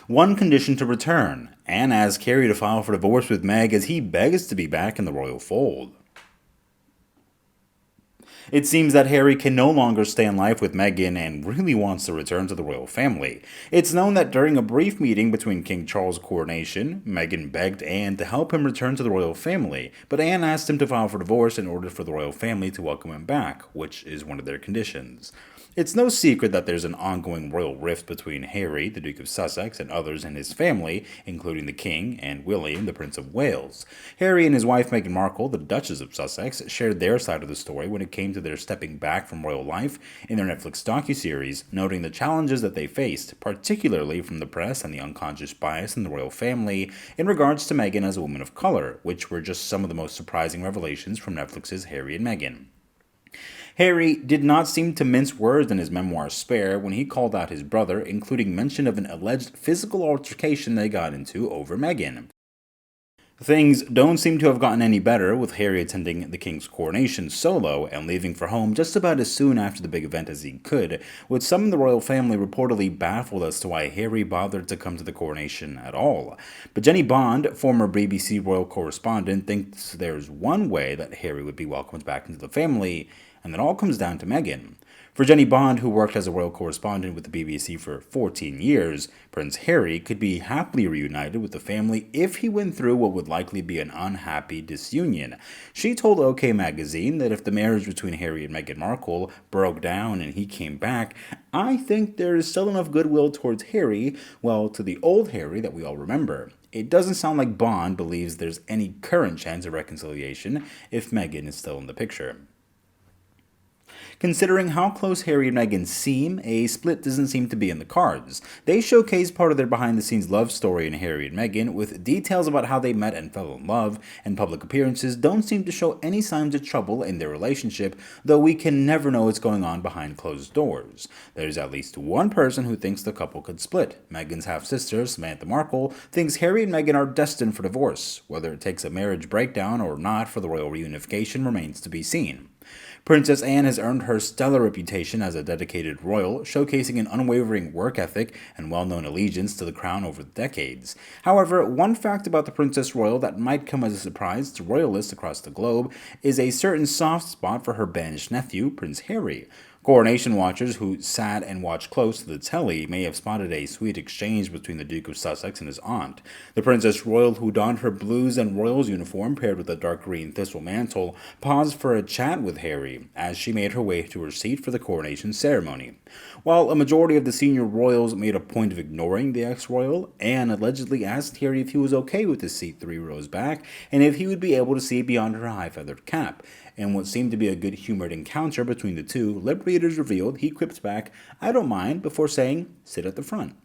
One condition to return. Anne asks Harry to file for divorce with Meg as he begs to be back in the royal fold. It seems that Harry can no longer stay in life with Meghan and really wants to return to the royal family. It's known that during a brief meeting between King Charles' coronation, Meghan begged Anne to help him return to the royal family, but Anne asked him to file for divorce in order for the royal family to welcome him back, which is one of their conditions. It's no secret that there's an ongoing royal rift between Harry, the Duke of Sussex, and others in his family, including the King and William, the Prince of Wales. Harry and his wife Meghan Markle, the Duchess of Sussex, shared their side of the story when it came to their stepping back from royal life in their Netflix docuseries, noting the challenges that they faced, particularly from the press and the unconscious bias in the royal family in regards to Meghan as a woman of color, which were just some of the most surprising revelations from Netflix's Harry and Meghan. Harry did not seem to mince words in his memoir Spare when he called out his brother, including mention of an alleged physical altercation they got into over Meghan. Things don't seem to have gotten any better, with Harry attending the King's coronation solo and leaving for home just about as soon after the big event as he could, with some in the royal family reportedly baffled as to why Harry bothered to come to the coronation at all. But Jenny Bond, former BBC royal correspondent, thinks there's one way that Harry would be welcomed back into the family, and it all comes down to Meghan. For Jenny Bond, who worked as a royal correspondent with the BBC for 14 years, Prince Harry could be happily reunited with the family if he went through what would likely be an unhappy disunion. She told OK Magazine that if the marriage between Harry and Meghan Markle broke down and he came back, I think there is still enough goodwill towards Harry, well, to the old Harry that we all remember. It doesn't sound like Bond believes there's any current chance of reconciliation if Meghan is still in the picture. Considering how close Harry and Meghan seem, a split doesn't seem to be in the cards. They showcase part of their behind-the-scenes love story in Harry and Meghan, with details about how they met and fell in love, and public appearances don't seem to show any signs of trouble in their relationship, though we can never know what's going on behind closed doors. There's at least one person who thinks the couple could split. Meghan's half-sister, Samantha Markle, thinks Harry and Meghan are destined for divorce. Whether it takes a marriage breakdown or not for the royal reunification remains to be seen. Princess Anne has earned her stellar reputation as a dedicated royal, showcasing an unwavering work ethic and well-known allegiance to the crown over the decades. However, one fact about the Princess Royal that might come as a surprise to royalists across the globe is a certain soft spot for her banished nephew, Prince Harry. Coronation watchers who sat and watched close to the telly may have spotted a sweet exchange between the Duke of Sussex and his aunt. The Princess Royal, who donned her blues and royals uniform paired with a dark green thistle mantle, paused for a chat with Harry as she made her way to her seat for the coronation ceremony. While a majority of the senior royals made a point of ignoring the ex-royal, Anne allegedly asked Harry if he was okay with his seat 3 rows back and if he would be able to see beyond her high-feathered cap. In what seemed to be a good-humored encounter between the two, Liberators revealed he quipped back, "I don't mind," before saying, "Sit at the front."